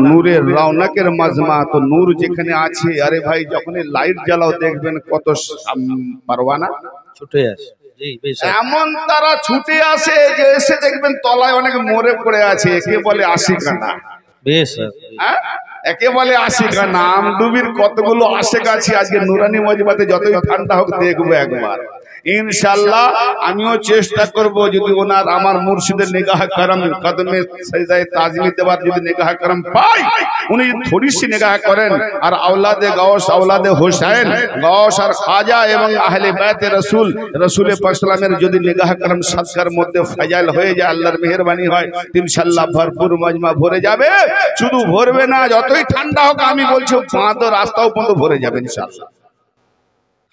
নূরের রওনকের মাজমা। তো নূর যেখানে আছে, আরে ভাই যখন লাইট জ্বালাও দেখবেন কত পারওয়ানা ছুটে আসে। এমন তারা ছুটে আসে যে এসে দেখবেন তলায় অনেক মরে পড়ে আছে। একে বলে আশিকানা। বেশ, একে বলে আশিকানা। আমডুবির কতগুলো আশেক আছে আজকে নুরানি মজমাতে, যতই ঠান্ডা হোক দেখবো একবার ইনশাআল্লাহ। আমিও চেষ্টা করব যদি ওনার আমার মুর্শিদের নিগাহ করম কদমে সাজদায়ে তাজমি দেওয়ার যদি নিগাহ করম পাই, উনি থোড়ি সি নিগাহ করেন আর আওলাদে গাউস আওলাদে হোসেন গাউস আর খাজা এবং আহলে বাইতে রাসূল রাসূল পাক সাল্লামের যদি নিগাহ করম সদকার মধ্যে ফাজাইল হয়ে যায়, আল্লাহর মেহেরবানি হয়, ইনশাআল্লাহ ভরপুর মজমা ভরে যাবে। শুধু ভরবে না, যতই ঠান্ডা হোক আমি বলছি বাঁধ রাস্তাও পর্যন্ত ভরে যাবে ইনশাআল্লাহ।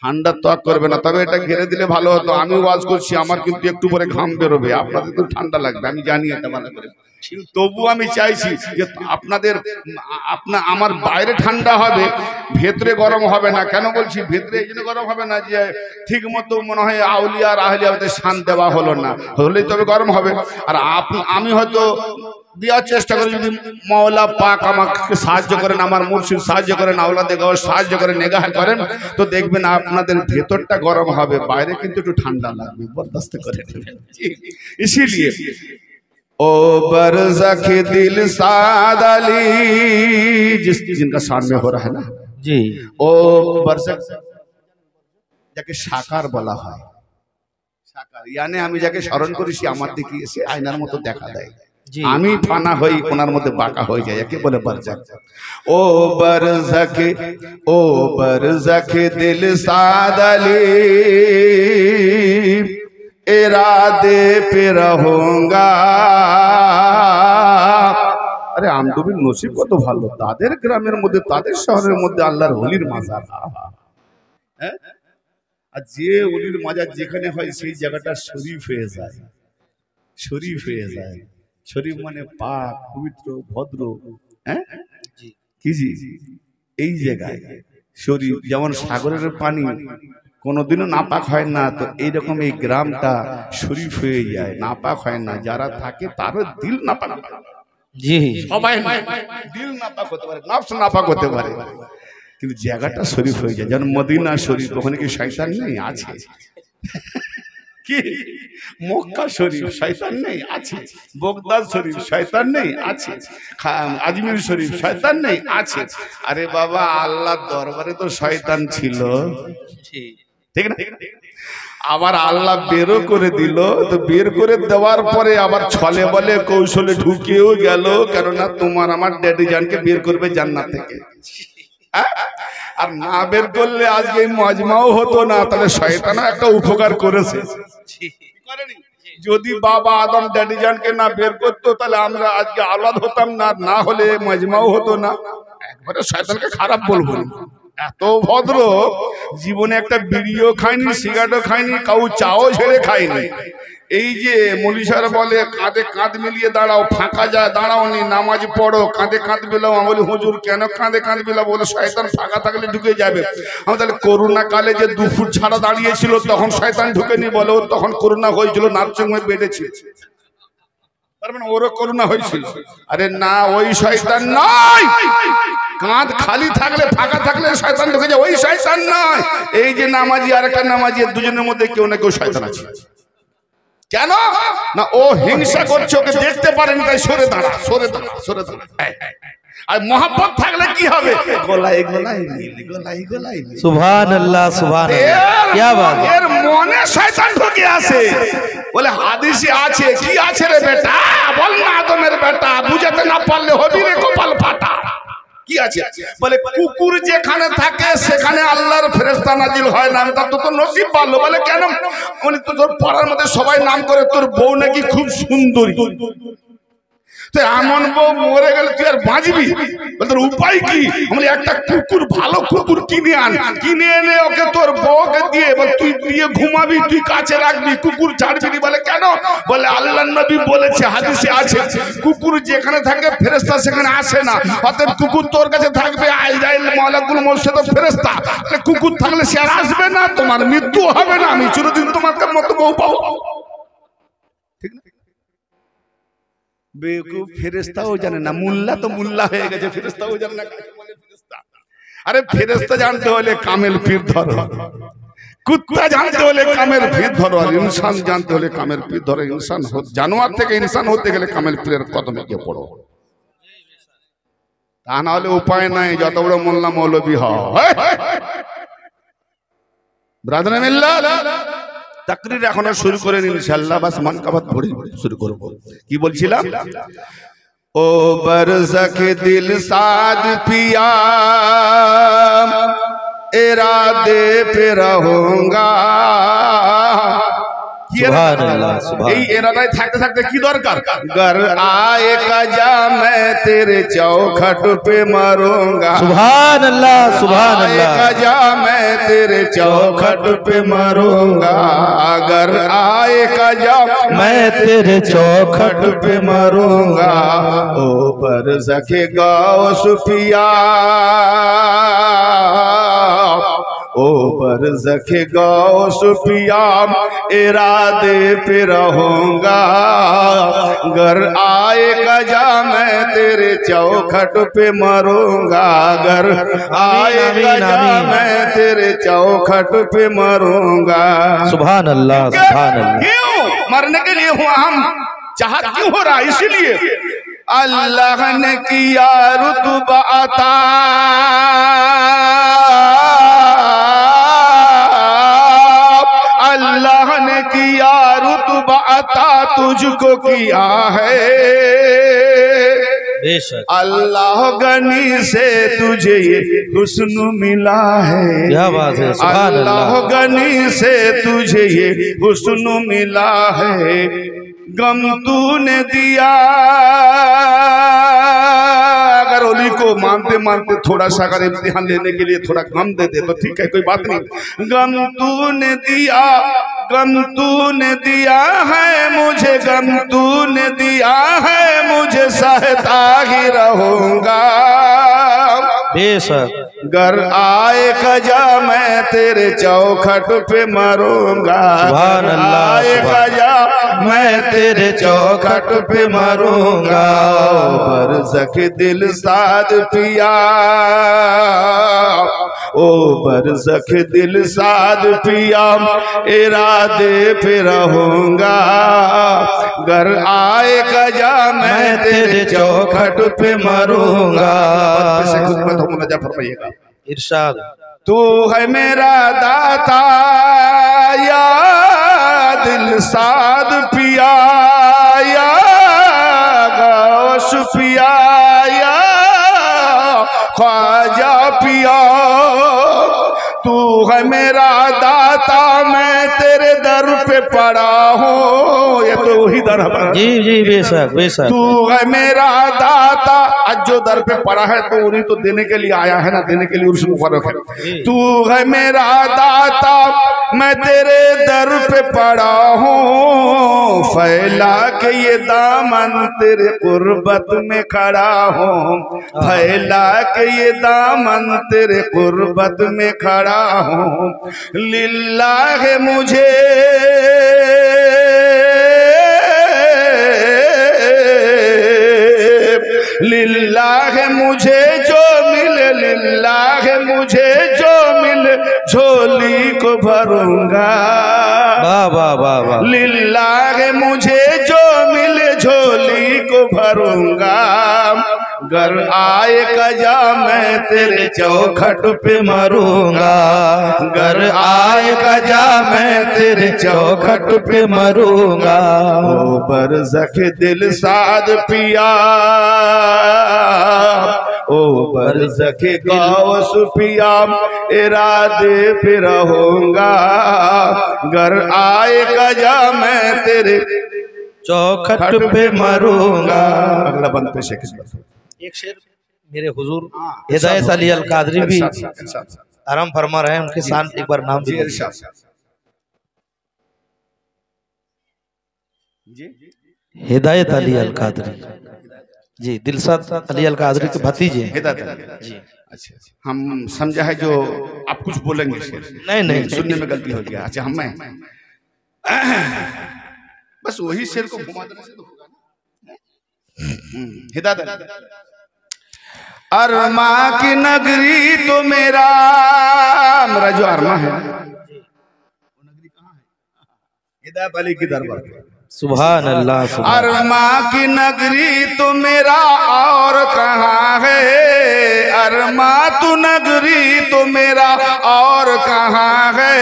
ঠান্ডা তো করবে না, তবে এটা ঘিরে দিলে ভালো হতো। আমি ওয়াজ করছি, আমার কিন্তু একটু পরে ঘাম বেরোবে, আপনাদের তো ঠান্ডা লাগবে, আমি জানি এটা ভালো করে। তবু আমি চাইছি যে আপনাদের আমার বাইরে ঠান্ডা হবে, ভেতরে গরম হবে না। কেন বলছি ভেতরে? এই জন্য গরম হবে না যে ঠিক মতো মনে হয় আউলিয়া আর আহলিয়াদের শান দেওয়া হলো না, হলেই তবে গরম হবে। আর আমি হয়তো দেওয়ার চেষ্টা করি, যদি মাওলা পাক আমাকে সাহায্য করেন, আমার মুর্শিদ সাহায্য করেন, আওলাদে গাউস সাহায্য করেন, নেগাহ করেন, তো দেখবেন আপনাদের ভেতরটা গরম হবে, বাইরে কিন্তু একটু ঠান্ডা লাগবে, বরদাস্ত করে নেবেন। ইসিলিয়ে ओ बरज़ख दिल साद अली जिनका शान में हो रहा है ना जी, ओ बरज़ख যাকে সাকার বলা হয়, সাকার यानी আমি যাকে স্মরণ করি সে আমার দিকে এসে আয়নার মতো দেখা দেয়, আমি ফানা হই ওনার মধ্যে বাঁকা হয়ে যায়, একে বলে বরজখ। ও বরজখ দিল সাদ আলী इरादे पे रहूंगा। আরে আমডুবির নসিব কত ভালো, তাদের গ্রামের মধ্যে তাদের শহরের মধ্যে আল্লাহর ওলির মাজার। হ্যাঁ, আর যে ওলির মাজার যেখানে হয় সেই জায়গাটা শরীফ হয়ে যায়, শরীফ হয়ে যায়। শরীফ মানে পাক, পবিত্র, ভদ্র। হ্যাঁ কি জি, এই জায়গায় শরীফ। যেমন সাগরের পানি কোনোদিনও নাপাক হয় না, তো এইরকম এই গ্রামটা শরীফ হয়ে যায়, নাপাক হয় না। যারা থাকে তারও দিল নাপাক, জি সবাই দিল নাপাক হতে পারে, নফস নাপাক হতে পারে, কিন্তু জায়গাটা শরীফ হয়ে যায়। যেমন মদিনা শরীফ, ওখানে কি শয়তান নেই? আছে। কি মক্কা শরীফ শয়তান নেই? আছে। বগদাদ শরীফ শয়তান নেই? আছে। আজমির শরীফ শয়তান নেই? আছে। আরে বাবা, আল্লাহর দরবারে তো শয়তান ছিল, ঠিক না? আবার আল্লাহ বেরও করে দিল, তো বের করে দেওয়ার পরে আবার ছলে বলে কৌশলে ঢুকেও গেল, কেননা তোমার আমার ড্যাডি জানকে বের করবে জান্নাত থেকে। আর না বের করলে আজকে মজমাও হতো না, তাহলে শয়তানও একটা উপকার করেছে। যদি বাবা আদম ড্যাডি জানকে না বের করতো, তাহলে আমরা আজকে আওলাদ হতাম না, না হলে মজমাও হতো না। একবারে শয়তানকে খারাপ বলবো না, এত ভদ্র, জীবনে একটা বিড়িও খায়নি, সিগারেটও খায়নি, কাউ চাও ছেড়ে খায়নি। এই যে মনীষারা বলে কাঁধে কাঁধ মিলিয়ে দাঁড়াও, ফাঁকা যায় দাঁড়াও নি, নামাজ পড়ো, কাঁধে কাঁধ মিলাও। আমি বলি হুজুর কেন কাঁধে কাঁধ মিলাও? বলে শয়তান ফাঁকা থাকলে ঢুকে যাবে। আমি তাহলে করোনা কালে যে 2 ফুট ছাড়া দাঁড়িয়েছিল তখন শয়তান ঢুকেনি? বলে ওর তখন করোনা হয়েছিল, নার্সিং হোমে বেডেছিল, তার মানে ওরও করোনা হয়েছিল। আরে না, ওই শয়তান নয়। কাঁধ খালি থাকলে, ফাঁকা থাকলে শয়তান ঢুকে যায়, ওই শয়তান নয়। এই যে নামাজি আর একটা নামাজি, দুজনের মধ্যে কেউ না কেউ শয়তান আছে। কেন না, ও হিংসা করছে, ওকে দেখতে পারেনি, তাই সরে দাঁড়া, সরে দাঁড়া, সরে দাঁড়া। আর মহব্বত থাকলে কি হবে? গোলাই গোলাই গোলাই গোলাই, সুবহানাল্লাহ সুবহানাল্লাহ, কি বাত। এর মনে শয়তান ঢুকে আসে। বলে হাদিসে আছে, কি আছে রে বেটা? বল না, আদমের বেটা, বুঝাতে না পারলে হবি রে কপাল ফাটা। কি আছে? বলে কুকুর যেখানে থাকে সেখানে আল্লাহর ফেরেশতা নাজিল হয় না। আমি তো তোর নসিব ভালো। বলে কেন? উনি তো তোর পাড়ার মধ্যে সবাই নাম করে তোর বউ নাকি খুব সুন্দরী, তো এমন বউ মরে গেলে তুই আর বাঁচবি? তোর উপায় কি? আমি একটা কুকুর, ভালো কুকুর কিনে আন, কিনে এনে ওকে তোর বউকে দিয়ে বল তুই দিয়ে ঘুমাবি, তুই কাছে রাখবি, কুকুর ছাড়বি। বলে কেন? বলে আল্লাহর নবী বলেছে, হাদিসে আছে, কুকুর যেখানে থাকে ফেরেশতা সেখানে আসে না। অতএব কুকুর তোর কাছে থাকবে, আইজাইল মালাকুল মউত তো ফেরেশতা, তাহলে কুকুর থাকলে সে আর আসবে না, তোমার মৃত্যু হবে না, আমি চিরদিন তোমার মতো বউ পাবো। ঠিক না? बेवकूफ ফেরেশতাও জানে না, মুল্লা তো মুল্লা হয়ে গেছে, ফেরেশতাও জানে না কাকে বলে ফেরেশতা। আরে ফেরেশতা জানতে হলে কামেল পীর ধরো, কুত্তা জানতে হলে কামেল পীর ধরো, আর ইনসান জানতে হলে কামেল পীর ধরো। ইনসান জানোয়ার থেকে ইনসান হতে গেলে কামেল পীরের কদমে গিয়ে পড়ো, তা না হলে উপায় নাই। যত বড় মোল্লা মৌলবী হও। ব্রাদার মিল্লাহ, তাকরীর এখনো শুরু করেন ইনশাআল্লাহ, বাস মানকাবাত পড়ে শুরু করব। কি বলছিলাম? ও বরজখ দিল সাদ পিয়া इरादे पे रहूंगा। এই ইরাদায় থাকতে থাকতে কি দরকার? घर आए कजा मैं तेरे चौखट पे मरूंगा। सुभान अल्लाह, सुभान अल्लाह। कजा मैं तेरे चौखट पे मरूंगा। अगर आए कजा मैं तेरे चौखट पे मरूंगा। ओ बरज़ख गौस पिया, ओ बरज़ख गौस पिया इरादे पे रहूंगा। घर आए कजा मैं तेरे चौखट पे मरूंगा। घर आए कजा मैं तेरे चौखट पे मरूंगा। सुभान अल्लाह, सुभान अल्लाह। क्यों मरने के लिए हुआ? हम चाहत क्यों हो रहा? इसीलिए अल्लाह ने किया रुतबा अता, अल्लाह ने किया रुतबा अता, तुझको किया है अल्लाह गनी से तुझे ये हुस्न मिला है। क्या बात है, अल्लाह गनी से तुझे ये हुस्न मिला है। गम तूने दिया, अगर ओली को मानते मानते थोड़ा सा अगर इम्तिहान लेने के लिए थोड़ा गम दे दे तो ठीक है, कोई बात नहीं। गम तूने दिया, गम तूने दिया है मुझे, गम तूने दिया है मुझे, सहता ही रहूंगा। बेशक घर आए कजा मैं तेरे चौखट पे मरूंगा। आए कजा मैं तेरे चौखट पे मरूंगा। बरज़ख दिल साद पिया, ओ बरज़ख दिल साद पिया इरादे पे रहूंगा। घर आए कजा मैं तेरे चौखट पे मरूंगा। फरमाइएगा इरशाद। तू है मेरा दाता या दिल साद पिया, या गौस पिया, या ख्वाजा पिया। तू है मेरा दाता, मैं तेरे दर पे पड़ा हूँ। ये तो वही दर है। जी जी बेशक बेशक। तू है मेरा दाता, आज जो दर पे पड़ा है तो उन्हीं तो देने के लिए आया है ना, देने के लिए उर्स मुबारक है। तू है मेरा दाता, मैं तेरे दर पे पड़ा हूँ। फैला के ये दामन तेरे कुर्बत में खड़ा हूँ। फैला के ये दामन तेरे कुर्बत में खड़ा हूँ। लिल्लाह मुझे लिल्लाह मुझे जो मिले, लिल्लाह मुझे जो मिले, झोली को भरूंगा। वाह वाह वाह वाह। लिल्लाह मुझे जो मिले, झोली को भरूंगा। घर आए कजा मैं तेरे चौखट पे मरूंगा। घर आए कजा मैं तेरे चौखट पे मरूंगा। ओ बरज़ख दिल साद पिया, ओ बरज़ख गौस पिया इरादे पे रहूंगा। घर आए कजा मैं तेरे चौखट पे मरूंगा। अगला बंद पे शेख एक शेर मेरे हुजूर हिदायत अली अल कादरी भी आराम फरमा रहे हैं, उनके साथ एक बार नाम जी। हिदायत अली अल कादरी जी, दिलशाद अली अल कादरी के भतीजे जी। अच्छा, हम समझा है जो आप कुछ बोलेंगे शेर। नहीं नहीं, सुनने में गलती हो गया। अच्छा, हम मैं बस वही शेर को घुमा देने से तो होगा ना। हिदायत अरमा की नगरी तो मेरा जो अरमा है हिदायत अली की दरबार सुभान अल्लाह। अरमा की नगरी तो मेरा और कहाँ है, अरमा तू नगरी तो मेरा और कहाँ है।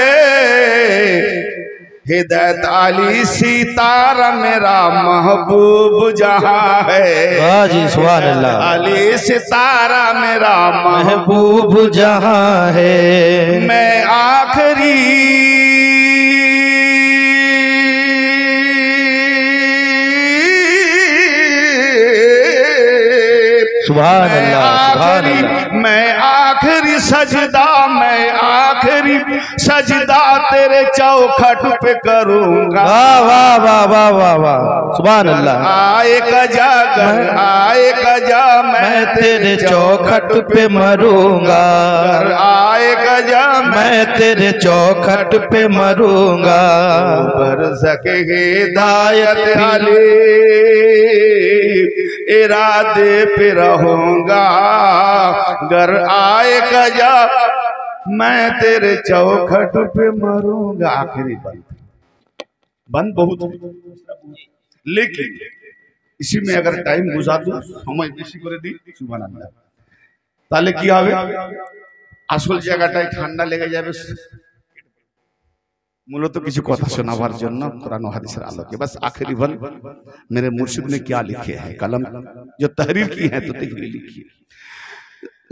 हिदायत अली सितारा मेरा महबूब जहाँ है। वाह जी सुभान अल्लाह। अली सितारा मेरा महबूब जहाँ है। मैं आखिरी सुभान अल्लाह सुभान अल्लाह। मैं आखिरी सजदा, मैं आखिरी सजदा तेरे चौखट पे करूंगा। वाह वाह वाह वाह वाह वाह सुभान अल्लाह। आए कजा मैं तेरे चौखट पे मरूंगा। आए कजा मैं तेरे चौखट पे मरूंगा। बरसके हिदायत अली इरादे पे रहूंगा। घर आए कजा मैं तेरे चौखट पे मरूंगा। आखिरी बंद बहुत, लेकिन इसी में अगर टाइम गुजार दूं समय बेশি করে দিই সুবহানাল্লাহ, তাহলে কি হবে? আসল জায়গাটায় ঠান্ডা লেগে যাবে। মূলত কিছু কথা শোনাবার জন্য কুরআন ও হাদিসের আলোকে बस आखिरी बंद मेरे मुर्शिद ने क्या लिखे हैं, कलम जो तहरीर की है तो तहरीर लिखी है।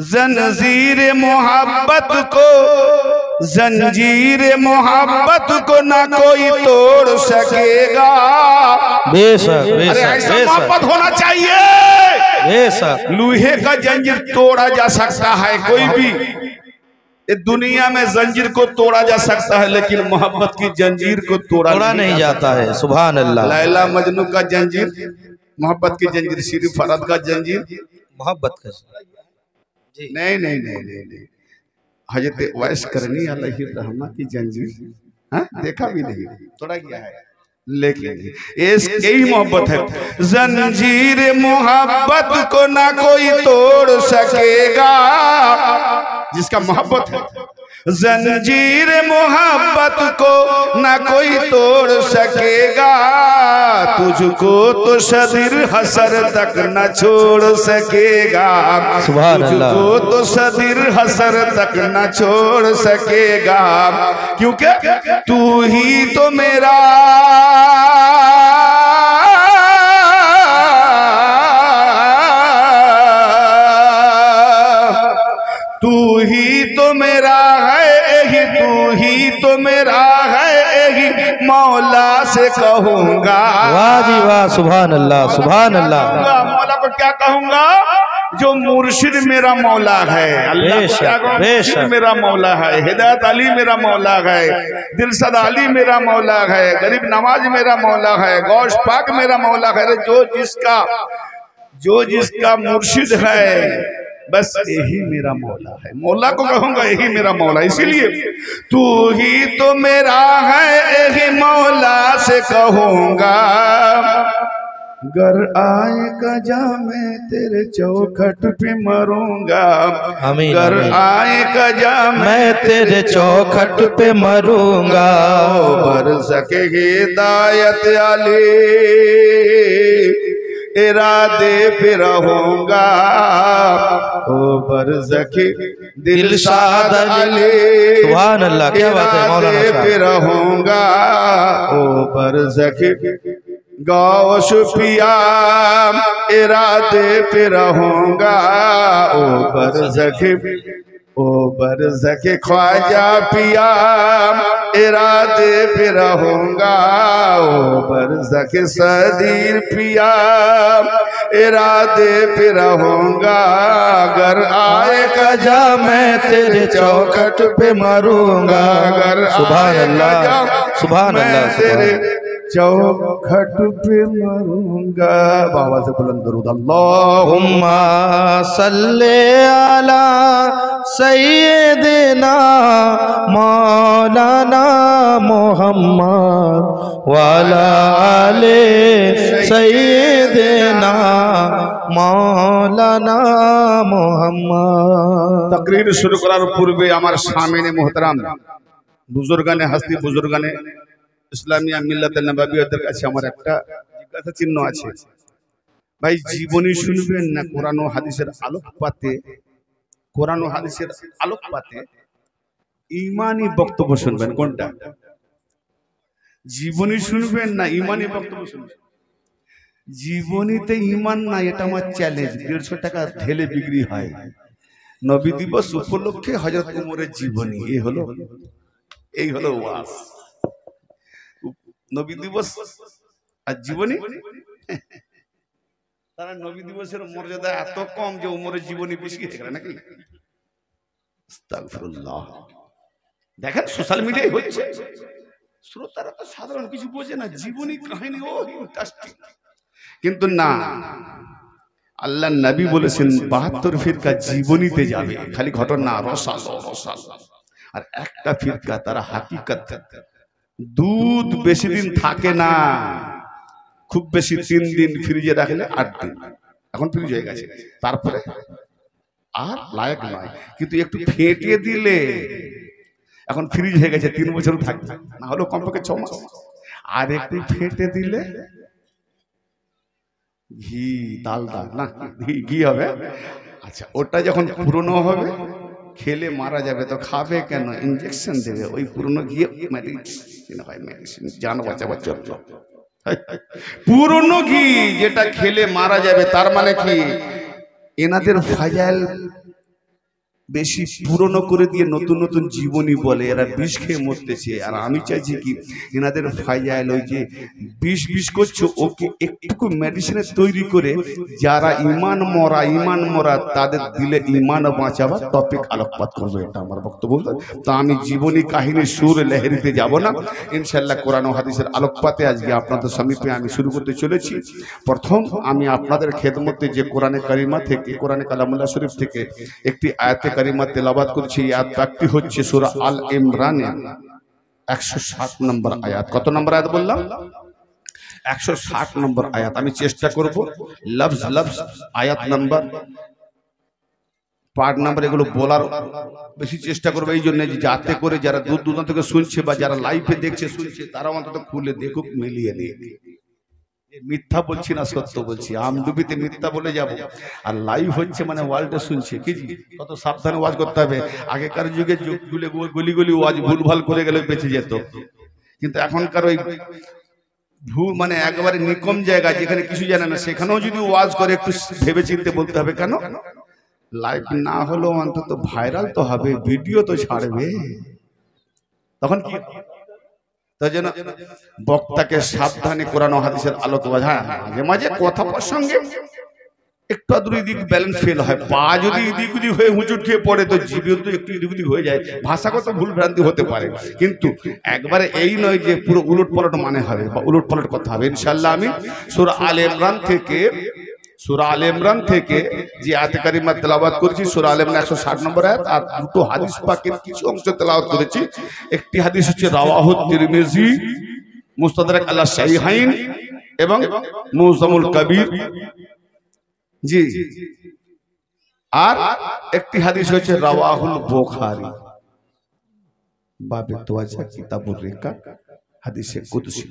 जंजीर मोहब्बत को, जंजीर मोहब्बत को ना कोई तोड़ सकेगा। बेशक अरे बेशक ऐसा बेशक मोहब्बत होना चाहिए। बेशक लोहे का जंजीर तोड़ा जा सकता है, कोई भी इस दुनिया में जंजीर को तोड़ा जा सकता है, लेकिन मोहब्बत की जंजीर को तोड़ा नहीं जाता है। सुभान अल्लाह। लैला मजनू का जंजीर, मोहब्बत की जंजीर, सिरी फरद का जंजीर मोहब्बत का नहीं नहीं नहीं नहीं नहीं। हजरत वैस करनी अलैहिर्रहमा की जंजीर देखा भी नहीं, तोड़ा गया है, लेकिन यही मोहब्बत है। जंजीर मोहब्बत को ना कोई तोड़ सकेगा, जिसका मोहब्बत है। जंजीर मोहब्बत को ना कोई तोड़ सकेगा, तुझको तो शदीर हसर तक न छोड़ सकेगा। तुझको तो शदीर हसर तक न छोड़ सकेगा, क्योंकि तू ही तो मेरा तू ही तो मेरा है, तू ही तो मेरा है, यही मौला से कहूंगा। वाह जी वाह सुभान अल्लाह सुभान अल्लाह। मौला को क्या कहूंगा? जो मुर्शिद मेरा मौला है, अल्लाह को क्या कहूंगा? मुर्शिद मेरा मौला है, हिदायत अली मेरा मौला है, दिलशद अली मेरा मौला है, गरीब नवाज मेरा मौला है, गौश पाक मेरा मौला है। जो जिसका मुर्शिद है बस यही मेरा मौला है। मौला को कहूंगा यही मेरा मौला, इसीलिए तू ही तो मेरा है, यही मौला से कहूंगा। घर आए कजा मैं तेरे चौखट पे मरूंगा। घर आए कजा मैं तेरे चौखट पे मरूंगा। बरसके हिदायत अली इरादे पे रहूंगा। ओ बरज़खे दिलशाद अली सुभान अल्लाह, क्या बात है मौलाना साहब। पे रहूंगा। ओ बरज़खे गौश पिया इरादे पे रहूंगा। ओ बरज़खे ख्वाजा पिया इरादे पे रहूंगा। ओ बरज़खे सदीर पिया इरादे पे रहूंगा। घर आए कजा मैं तेरे चौखट पे मरूंगा। घर सुभान अल्लाह सुभान अल्लाह। तेरे चौखट पे मरूंगा। बाबा से बुलंद दरूद अल्लाहुम्मा सल्ले अला सय्यिदिना मौलाना मोहम्मद वाला आले सय्यिदिना मौलाना मोहम्मद। तकरीर शुरू करार पूर्वे আমার সামনে মোহতারাম বুজুর্গানে হস্তি বুজুর্গানে ইসলামিয়া মিল্লাতে নববিয়তের কাছে আমার একটা জিজ্ঞাসা চিহ্ন আছে। ভাই জীবনী শুনবেন না কোরআন ও হাদিসের আলোকপাতে, কোরআন ও হাদিসের আলোকপাতে ঈমানি বক্তব্য শুনবেন? কোনটা? জীবনী শুনবেন না ঈমানি বক্তব্য শুনবেন? জীবনীতে ঈমান না, এটা আমার চ্যালেঞ্জ। 150 টাকা ঢেলে বিক্রি হয়। নবী দিবস উপলক্ষে হযরত উমরের জীবনী, এই হলো ওয়াজ। নবী দিবস আর জীবনী, তারা নবী দিবসের মর্যাদা এত কম যে উমরের জীবনী বেশি হয়ে গেল নাকি? আস্তাগফিরুল্লাহ। দেখেন সোশ্যাল মিডিয়ায় হচ্ছে, শ্রোতারা তো সাধারণ কিছু বোঝে না, জীবনী কাহিনী ও ইন্টারেস্টিং। কিন্তু না, আল্লাহ নবী বলেছেন 72 ফিরকা জীবনীতে যাবে, খালি ঘটনা রসাল রসাল। আর একটা ফিরকা তারা হাকিকত, দুধ বেশি দিন থাকে না, খুব বেশি 3 দিন, ফ্রিজে রাখলে 8 দিন, এখন ফ্রিজ হয়ে গেছে, তারপরে আর লায়ক নয়। কিন্তু একটু ফেটিয়ে দিলে এখন ফ্রিজ হয়ে গেছে, 3 বছর থাকবে, না হলেও কমপক্ষে 6 মাস। আর একটু ফেটে দিলে ঘি, ডাল না ঘি হবে। আচ্ছা, ওটা যখন পুরনো হবে, খেলে মারা যাবে, তো খাবে কেন? ইনজেকশন দেবে। ওই পুরনো ঘি মেডিসিন, জান বাঁচাবার জন্য। পুরনো ঘি যেটা খেলে মারা যাবে, তার মানে কি এনাদের ফাজাইল বেশি পুরনো করে দিয়ে নতুন নতুন জীবনী বলে, এরা বিষ খেয়ে মরতেছে। আর আমি চাইছি কি এনাদের ফাজাইল ওই যে বিষ করছে, ওকে একটু মেডিসিনে তৈরি করে যারা ইমান মরা তাদের দিলে ইমান বাঁচাবার টপিক আলোকপাত করবে, এটা আমার বক্তব্য। তো আমি জীবনী কাহিনীর সুর লেহেরিতে যাব না, ইনশাআল্লাহ কোরআন ও হাদিসের আলোকপাতে আজকে আপনাদের সমীপে আমি শুরু করতে চলেছি। প্রথম আমি আপনাদের খেদমতে যে কোরআনে কারিমা থেকে, কোরআনে কালামুল্লাহ শরীফ থেকে একটি আয়াতে কারিমা তেলাওয়াত করছি। এই আয়াতটি হচ্ছে সূরা আল ইমরানের 160 নম্বর আয়াত। কত নম্বর আয়াত বললাম? 160 নম্বর আয়াত। আমি চেষ্টা করব লফজ আয়াত নাম্বার, পার্ট নাম্বার এগুলো বলার বেশি চেষ্টা করবো, এই জন্য যে যাতে করে যারা দূর দূরান্ত থেকে শুনছে বা যারা লাইভে দেখছে শুনছে, তারা অন্তত খুলে দেখুক, মিলিয়ে নিয়ে। মিথ্যা বলছি না, সত্য বলছি। আমডুবিতে মিথ্যা বলে যাব, আর লাইভ হচ্ছে মানে ওয়ার্ল্ডে শুনছে। কি কত সাবধানে ওয়াজ করতে হবে। আগেকার যুগে গলি গলি ওয়াজ ভুলভাল করে গেলে বেঁচে যেত, কিন্তু এখনকার ওই মানে একেবারে নিকম জায়গা যেখানে কিছু জানে না, সেখানেও যদি ওয়াজ করে একটু ভেবে চিন্তে বলতে হবে। কেন? লাইভ না হলেও অন্তত ভাইরাল তো হবে, ভিডিও তো ছাড়বে, তখন কি? তাই জন্য বক্তাকে সাবধানে কোরআন ও হাদিসের আলোকে বোঝায়। মাঝে মাঝে কথা প্রসঙ্গে একটু আদুর দিক ব্যালেন্স ফেল হয়, পা যদি এদিক ওদিক হয়ে হুঁচুট খেয়ে পড়ে তো জীবন তো একটু এদিক ওদিক হয়ে যায়, ভাষাগত ভুল ভ্রান্তি হতে পারে। কিন্তু একবারে এই নয় যে পুরো উলট পালট মানে হবে বা উলট পালট কথা হবে। ইনশাআল্লাহ আমি সূরা আলে ইমরান থেকে যে আয়াতে কারিমা তেলাওয়াত করেছি, সূরা আলে ইমরান 160 নম্বর আয়াত, আর দুটো হাদিস পাকের কিছু অংশ তেলাওয়াত করেছি। একটি হাদিস হচ্ছে রাওয়াহু তিরমিজি মুস্তাদরাক আলা শাইখাইন এবং মুজামুল কবির, জি, আর একটি হাদিস হচ্ছে রাওয়াহুল বুখারী বাবে তোয়াজা কিতাবুর রিকাক হাদিসে কুদসি।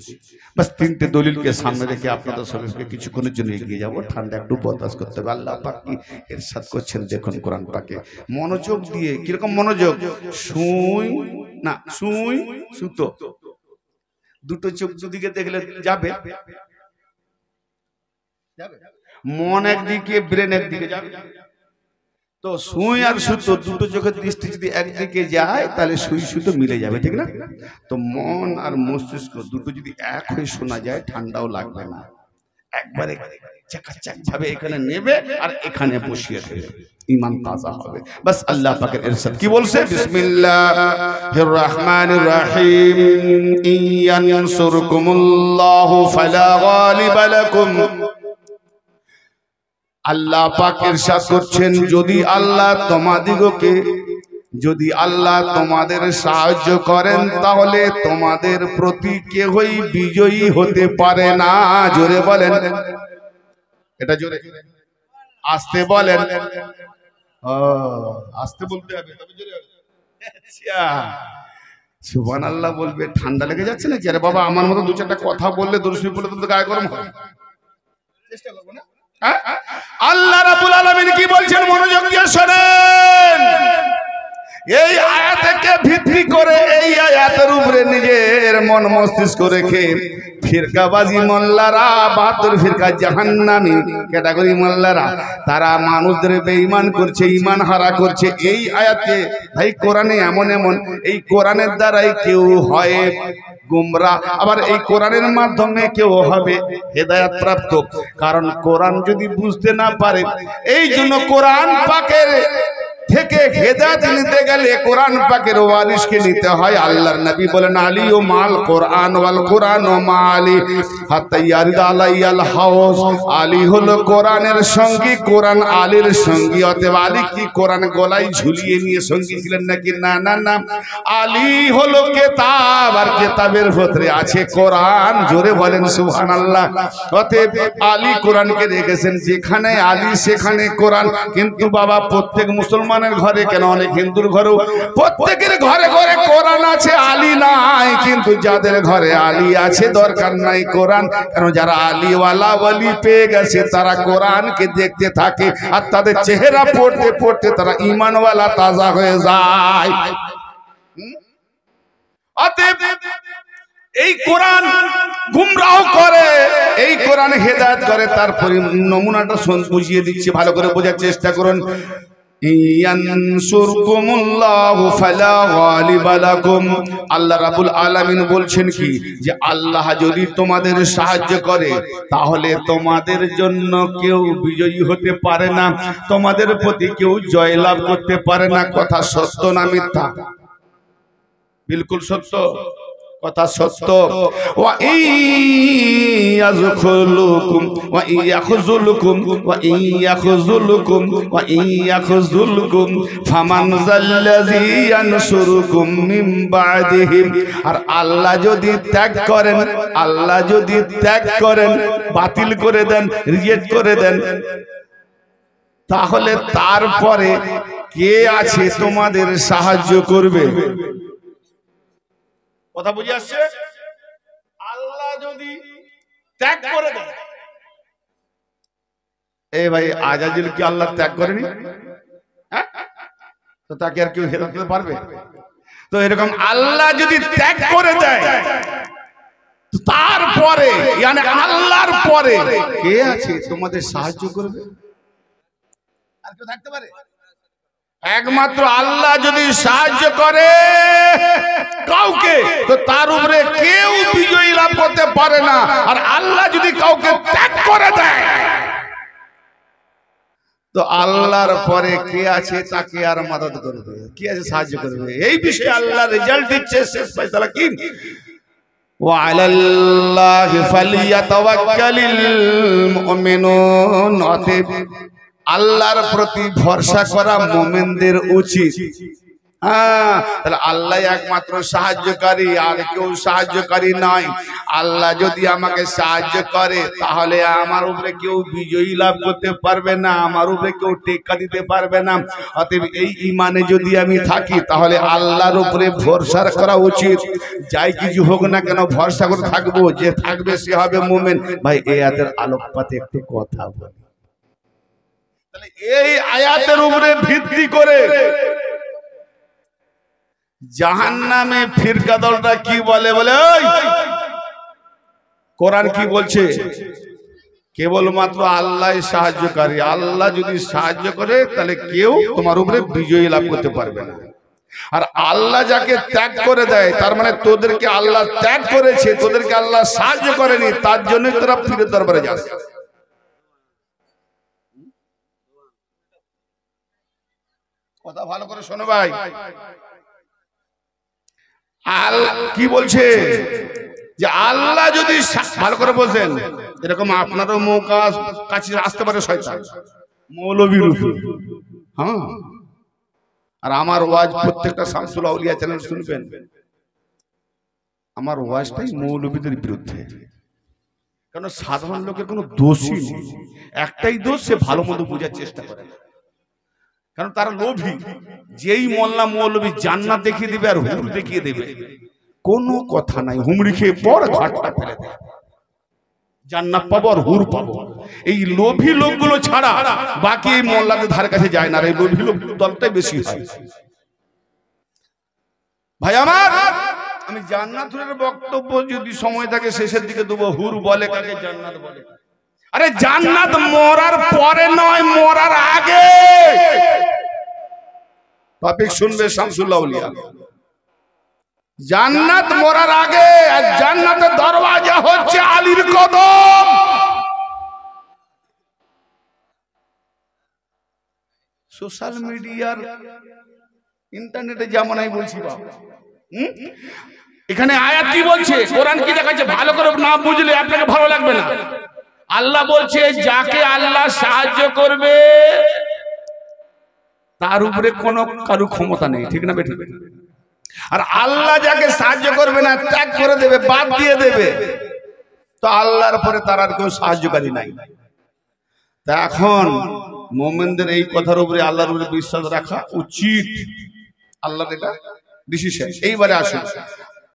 বাস 3টে দলিলকে সামনে রেখে আপনাদের সঙ্গে কিছুক্ষণের জন্য এগিয়ে যাব। ঠান্ডা একটু বরদাস্ত করতে হবে। আল্লাহ পাক কি ইরশাদ করছেন দেখুন কোরআন পাকে, মনোযোগ দিয়ে। কিরকম মনোযোগ? সুই সুতো, দুটো চোখ দুদিকে দেখলে যাবে, মন একদিকে, ব্রেন একদিকে যাবে। তো সুই আর সুতো, দুটো চোখের দৃষ্টি যদি একদিকে যায় তাহলে সুই সুতো মিলে যাবে, ঠিক না? তো মন আর মস্তিষ্ক দুটো যদি এক হয়ে শোনা যায়, ঠান্ডাও লাগবে না। একবারে চাকাচাক ভাবে এখানে নেবে আর এখানে বসিয়ে দেবে, ঈমান তাজা হবে। বাস আল্লাহ পাকের ইরশাদ কি বলছে, বিসমিল্লাহির রহমানির রহিম, ইয়ানসুরকুমুল্লাহু ফালা গালিবা লাকুম। আল্লাহ পাক ইরশাদ করছেন, যদি আল্লাহ তোমাদের সাহায্য করেন তাহলে তোমাদের প্রতি কেউই বিজয়ী হতে পারে না। জোরে বলেন, এটা জোরে আস্তে বলেন, আস্তে বলতে হবে তবে জোরে হবে। আচ্ছা, সুবহানাল্লাহ বলবে। ঠান্ডা লেগে যাচ্ছে নাকি? আরে বাবা, আমার মতো দু চারটা কথা বললে দরুদ শরীফ পড়লে তো গায়ে গরম হবে। চেষ্টা করব না? আল্লাহ রাব্বুল আলামিন কি বলছেন মনোযোগ দিয়ে শোনেন। এই আয়াতকে ভিত্তি করে, এই আয়াতের উপরে নিজের মন মস্তিষ্ক রেখে ফিরকাবাজি মোল্লারা, ৭২ ফিরকা জাহান্নামী ক্যাটাগরি মোল্লারা, তারা মানুষদের বেঈমান করছে, ঈমান হারা করছে। এই আয়াতে ভাই কোরআনে এমন এই কোরআনের দ্বারাই কেউ হয় গুমরাহ, আবার এই কোরআনের মাধ্যমে কেউ হবে হেদায়েত প্রাপ্ত। কারণ কোরআন যদি বুঝতে না পারে, এই জন্য কোরআন পাকের থেকে হেদায়েত নিতে গেলে কোরআন পাকের ওয়ারিসকে নিতে হয়। আল্লাহর নবী বলেন, আলী ও মাল কোরআন ওয়াল কোরআন ও মা আলী হাত্তা ইয়ারিদ আলাইয়াল হাউস। আলী হলো কোরআনের সঙ্গী, কোরআন আলীর সঙ্গী। অতএব আলী কি কোরআন গলায় ঝুলিয়ে নিয়ে সঙ্গী ছিলেন নাকি? না না না, আলী হলো কিতাব, আর কিতাবের ভিতরে আছে কোরআন। জোরে বলেন সুবহানাল্লাহ। অতএব আলী কোরআনকে রেখেছেন, যেখানে আলী সেখানে কোরআন। কিন্তু বাবা, প্রত্যেক মুসলমান ঘরে কেন, অনেক হিন্দুর ঘরেও প্রত্যেকের ঘরে ঘরে কোরআন আছে, আলী নাই। কিন্তু যাদের ঘরে আলী আছে দরকার নাই কোরআন, কারণ যারা আলীওয়ালা ওয়ালি পেয়ে গেছে তারা কোরআনকে দেখতে থাকে, আর তাদের চেহারা পড়তে পড়তে তারা ঈমানওয়ালা তাজা হয়ে যায়। অতএব এই কোরআন গুমরাহ করে, এই কোরআন হেদায়েত করে। তারপরে নমুনাটা বুঝিয়ে দিচ্ছি, ভালো করে বোঝার চেষ্টা করুন। ইয়ানসুরকুমুল্লাহু ফালা গালিবা লাকুম। আল্লাহ রাব্বুল আলামিন বলছেন কি, যে আল্লাহ যদি তোমাদের সাহায্য করে তাহলে তোমাদের জন্য কেউ বিজয়ী হতে পারে না, তোমাদের প্রতি কেউ জয়লাভ করতে পারে না। কথা সত্য না মিথ্যা? বিলকুল সত্য, কথা সত্য। ওয়া ইয়াযখুলুকুম ওয়া ইয়াখযুলুকুম ওয়া ইয়াখযুলুকুম ওয়া ইয়াখযুলুকুম ফামান যাল্লাযী ইয়ানসুরুকুম মিন বা'দিহিম। আর আল্লাহ যদি ত্যাগ করেন, আল্লাহ যদি ত্যাগ করেন, বাতিল করে দেন, রিজেক্ট করে দেন, তাহলে তারপরে কে আছে তোমাদের সাহায্য করবে? কথা বুঝে আসছে? আল্লাহ যদি ত্যাগ করে দেয়, এই ভাই আজাজিল কি আল্লাহ ত্যাগ করেনি? তো তাকে আর কেউ হেদায়েত করতে পারবে? তো এরকম আল্লাহ যদি ত্যাগ করে দেয়, তারপরে মানে আল্লাহর পরে কে আছে তোমাদের সাহায্য করবে? আর কেউ থাকতে পারে? একমাত্র আল্লাহ যদি সাহায্য করে কাউকে, তো তার উপরে কেউ বিজয়ী লাভ করতে পারে না। আর আল্লাহ যদি কাউকে ত্যাগ করে দেয়, তো আল্লাহর পরে কে আছে তাকে আর মদদ করবে, কে আছে সাহায্য করবে? এই বিষয়ে আল্লাহ রেজাল্ট দিচ্ছে, শেষ ফয়সালা কি, ওয়া আলাল্লাহি ফালিয়াতাওয়াক্কালিল মুমিনুন। অতএব আল্লাহর প্রতি ভরসা করা মুমিনদের উচিত। তাহলে আল্লাহ একমাত্র সাহায্যকারী, আর কেউ সাহায্যকারী নয়। আল্লাহ যদি আমাকে সাহায্য করে তাহলে আমার উপরে কেউ বিজয়ী লাভ করতে পারবে না, আমার উপরে কেউ টেক্কা দিতে পারবে না। অতএব এই ঈমানে যদি আমি থাকি তাহলে আল্লাহর উপরে ভরসা করা উচিত। যাই কিছু হোক না কেন ভরসা করে থাকবো, যে থাকবে সে হবে মুমিন। ভাই এই আয়াতের আলোকপাতে একটু কথা বলি। তাহলে এই আয়াতের উপরে ভিত্তি করে জাহান্নামে ফিরকা দলটা কি বলে, বলে কোরআন কি বলছে? কেবলমাত্র আল্লাহ সাহায্যকারী। আল্লাহ যদি সাহায্য করে তাহলে কেউ তোমার উপরে বিজয়ী লাভ করতে পারবে না। আর আল্লাহ যাকে ত্যাগ করে দেয়, তার মানে তোদেরকে আল্লাহ ত্যাগ করেছে, তোদেরকে আল্লাহ সাহায্য করেনি, তার জন্য তোরা পীরের দরবারে যাস। কথা ভালো করে শোনো ভাই, কি বলছে যে আল্লাহ যদি ভালো করে বলছেন, এরকম আপনারও মৌকা কাছে আসতে পারে শয়তান মৌলবীর উপর। হ্যাঁ, আর আমার ওয়াজ প্রত্যেকটা শামসুল আউলিয়া চ্যানেল শুনবেন, আমার ওয়াজটাই মৌলবীদের বিরুদ্ধে। কারণ সাধারণ লোকের কোনো দোষই নেই, একটাই দোষ, সে ভালো মন্দ বোঝার চেষ্টা করে, কারণ তারা লোভী। যেই মোল্লা মৌলবী জান্নাত দেখিয়ে দিবে আর হুর দেখিয়ে দেবে, কোনো কথা নাই, হুমড়ি খেয়ে পর ঘাটটা ফেলে দেয়, জান্নাত পাবো আর হুর পাবো। এই লোভী লোকগুলো ছাড়া বাকি এই মোল্লাদের ধারে কাছে যায় না, এই লোভী লোক দলটাই বেশি হয়। ভাই আমার, আমি জান্নাতের বক্তব্য যদি সময় থাকে শেষের দিকে দেবো। হুর বলে কাকে? জান্নাত বলে। আরে জান্নাত মরার পরে নয়, মরার আগে। টপিক শুনবে শামসুল আউলিয়া। জান্নাত মরার আগে, আর জান্নাতের দরওয়াজা হচ্ছে আলীর কদম। সোশ্যাল মিডিয়ার ইন্টারনেটে যেমন আমি বলছি বাবা, এখানে আয়াত কি বলছে, কোরআন কি দেখাচ্ছে, ভালো করে না বুঝলে আপনাকে ভালো লাগবে না। আল্লাহ বলছে যাকে আল্লাহ সাহায্য করবে তার উপরে কোনো কারো ক্ষমতা নেই, ঠিক না বেঠিক? আর আল্লাহ যাকে সাহায্য করবে না, ত্যাগ করে দেবে, বাদ দিয়ে দেবে, তো আল্লাহর পরে তার আর কেউ সাহায্যকারী নাই। তা এখন মুমিনদের এই কথার উপরে, আল্লাহর উপরে বিশ্বাস রাখা উচিত। আল্লাহর এটা ডিসিশন। এইবারে আসুন,